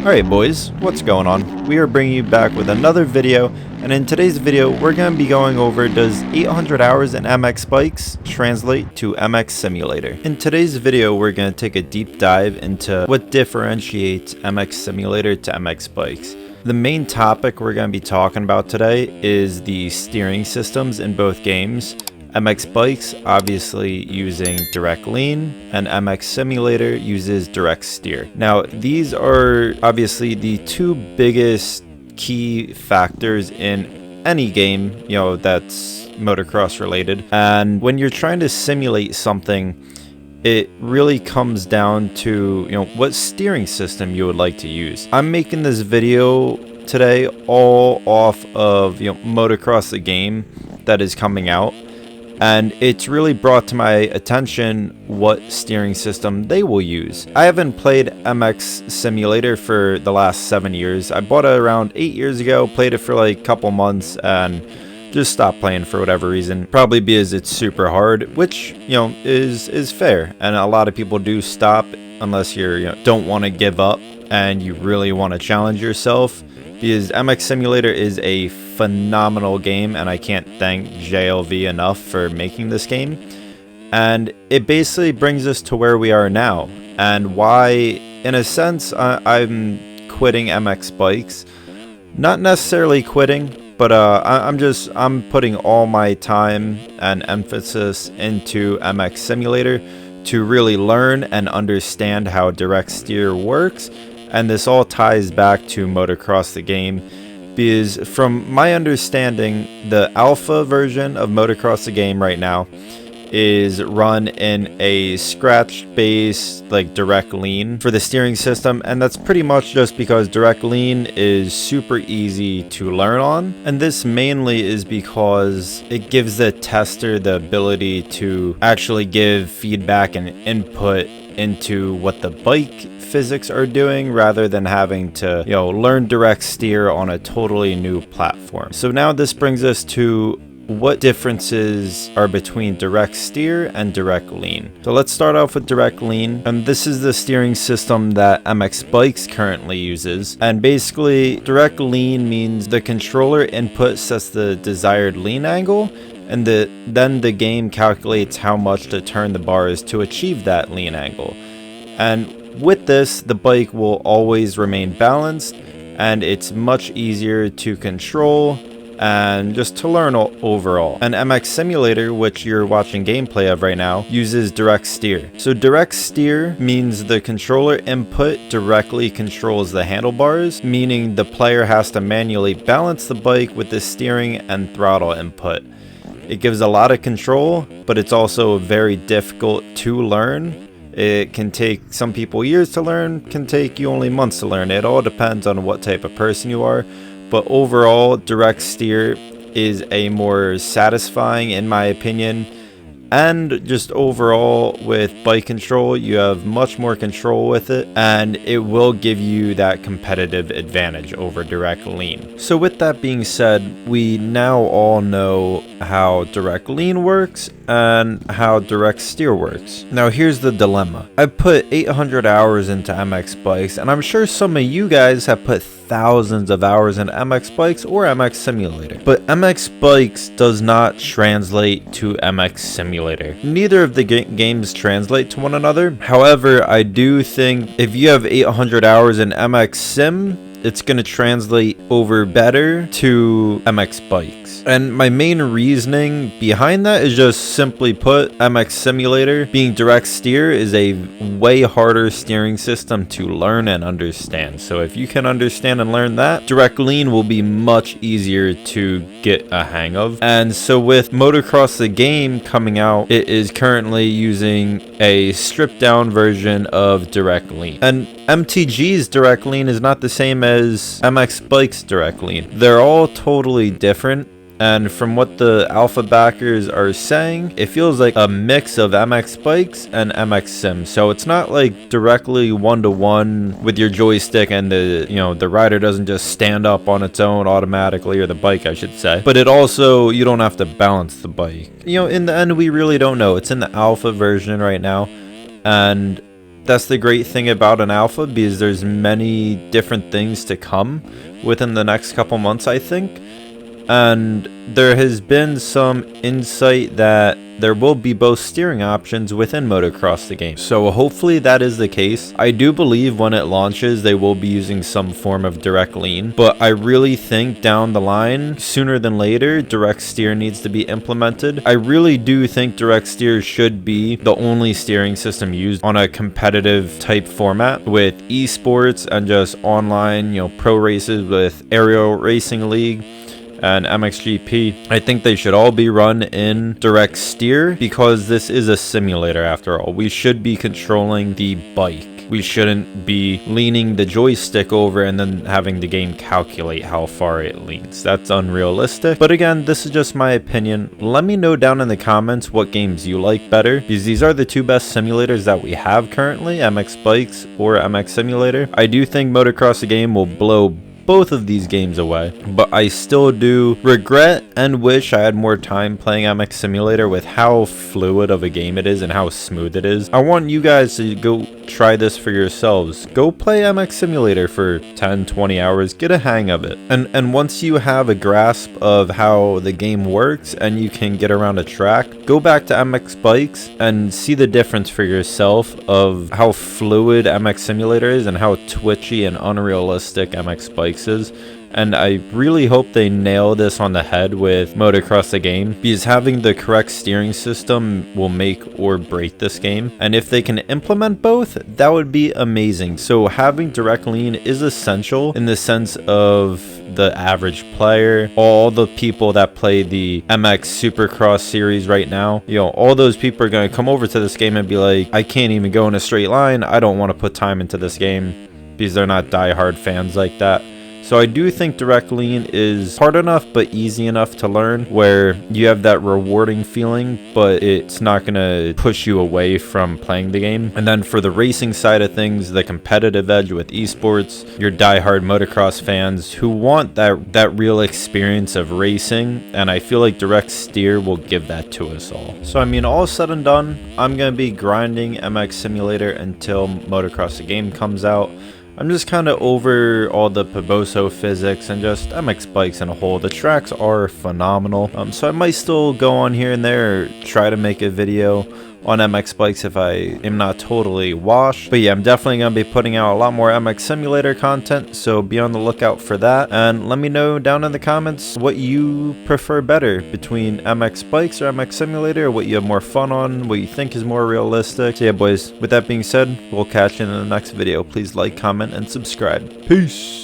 Alright boys, what's going on? We are bringing you back with another video, and in today's video we're going to be going over does 800 hours in MX Bikes translate to MX Simulator. In today's video we're going to take a deep dive into what differentiates MX Simulator to MX Bikes. The main topic we're going to be talking about today is the steering systems in both games. MX Bikes obviously using direct lean, and MX Simulator uses direct steer. Now these are obviously the two biggest key factors in any game, that's motocross related. And when you're trying to simulate something, it really comes down to what steering system you would like to use. I'm making this video today all off of motocross, the game that is coming out. And it's really brought to my attention what steering system they will use. I haven't played MX Simulator for the last 7 years. I bought it around 8 years ago, played it for like a couple months, and just stopped playing for whatever reason. Probably because it's super hard, which, is fair. And a lot of people do stop unless you're, don't want to give up and you really want to challenge yourself. Because MX Simulator is a phenomenal game, and I can't thank JLV enough for making this game. And it basically brings us to where we are now, and why, in a sense, I'm quitting MX Bikes. Not necessarily quitting, but I'm putting all my time and emphasis into MX Simulator to really learn and understand how direct steer works. And this all ties back to motocross, the game, because from my understanding, the alpha version of motocross, the game right now is run in a scratch-based direct lean for the steering system, and that's pretty much just because direct lean is super easy to learn on. And this mainly is because it gives the tester the ability to actually give feedback and input into what the bike physics are doing, rather than having to learn direct steer on a totally new platform. So now this brings us to what differences are between direct steer and direct lean. So let's start off with direct lean, and this is the steering system that MX Bikes currently uses. And basically direct lean means the controller input sets the desired lean angle, and then the game calculates how much to turn the bars to achieve that lean angle. And with this, the bike will always remain balanced, and it's much easier to control and just to learn overall. And MX Simulator, which you're watching gameplay of right now, uses direct steer. So direct steer means the controller input directly controls the handlebars, meaning the player has to manually balance the bike with the steering and throttle input. It gives a lot of control, but it's also very difficult to learn. It can take some people years to learn, can take you only months to learn. It all depends on what type of person you are. But overall, direct steer is a more satisfying, in my opinion. And just overall, with bike control, you have much more control with it, and it will give you that competitive advantage over direct lean. So with that being said, we now all know how direct lean works and how direct steer works. Now here's the dilemma. I put 800 hours into MX Bikes, and I'm sure some of you guys have put thousands of hours in MX Bikes or MX Simulator. But MX Bikes does not translate to MX Simulator. Neither of the games translate to one another. However, I do think if you have 800 hours in MX Sim, it's going to translate over better to MX Bikes. And my main reasoning behind that is just simply put, MX Simulator being direct steer is a way harder steering system to learn and understand. So if you can understand and learn that, direct lean will be much easier to get a hang of. And so with Motocross, the game coming out, it is currently using a stripped down version of direct lean. And MTG's direct lean is not the same as MX Bikes direct lean. They're all totally different. And from what the alpha backers are saying, it feels like a mix of MX Bikes and MX Sim. So it's not like directly one-to-one with your joystick, and the rider doesn't just stand up on its own automatically, or the bike I should say. But it also, you don't have to balance the bike. In the end, we really don't know. It's in the alpha version right now. And That's the great thing about an alpha, because there's many different things to come within the next couple months, I think. And there has been some insight that there will be both steering options within motocross the game. So hopefully that is the case. I do believe when it launches, they will be using some form of direct lean. But I really think down the line, sooner than later, direct steer needs to be implemented. I really do think direct steer should be the only steering system used on a competitive type format with esports and just online, pro races with Aerial Racing League and MXGP. I think they should all be run in direct steer because this is a simulator after all. We should be controlling the bike. We shouldn't be leaning the joystick over and then having the game calculate how far it leans. That's unrealistic. But again, this is just my opinion. Let me know down in the comments what games you like better, because these are the two best simulators that we have currently, MX Bikes or MX Simulator. I do think Motocross the game will blow both of these games away, but I still do regret and wish I had more time playing MX Simulator with how fluid of a game it is and how smooth it is. I want you guys to go try this for yourselves. Go play MX Simulator for 10-20 hours, get a hang of it, and once you have a grasp of how the game works and you can get around a track, go back to MX Bikes and see the difference for yourself of how fluid MX Simulator is and how twitchy and unrealistic MX Bikes is. And I really hope they nail this on the head with Motocross the game, because having the correct steering system will make or break this game. And if they can implement both, that would be amazing. So having direct lean is essential in the sense of the average player, all the people that play the MX Supercross series right now, all those people are going to come over to this game and be like, I can't even go in a straight line. I don't want to put time into this game, because they're not diehard fans like that. So I do think direct lean is hard enough but easy enough to learn, where you have that rewarding feeling, but it's not going to push you away from playing the game. And then for the racing side of things, the competitive edge with esports, your diehard motocross fans who want that real experience of racing, and I feel like direct steer will give that to us all. So I mean, all said and done, I'm going to be grinding MX Simulator until Motocross the game comes out. I'm just kind of over all the Poboso physics and just MX Bikes in a whole. The tracks are phenomenal. So I might still go on here and there, or try to make a video on MX Bikes if I am not totally washed. But yeah, I'm definitely going to be putting out a lot more MX Simulator content, so be on the lookout for that. And let me know down in the comments what you prefer better between MX Bikes or MX Simulator, what you have more fun on, what you think is more realistic. So yeah, boys, with that being said, we'll catch you in the next video. Please like, comment, and subscribe. Peace!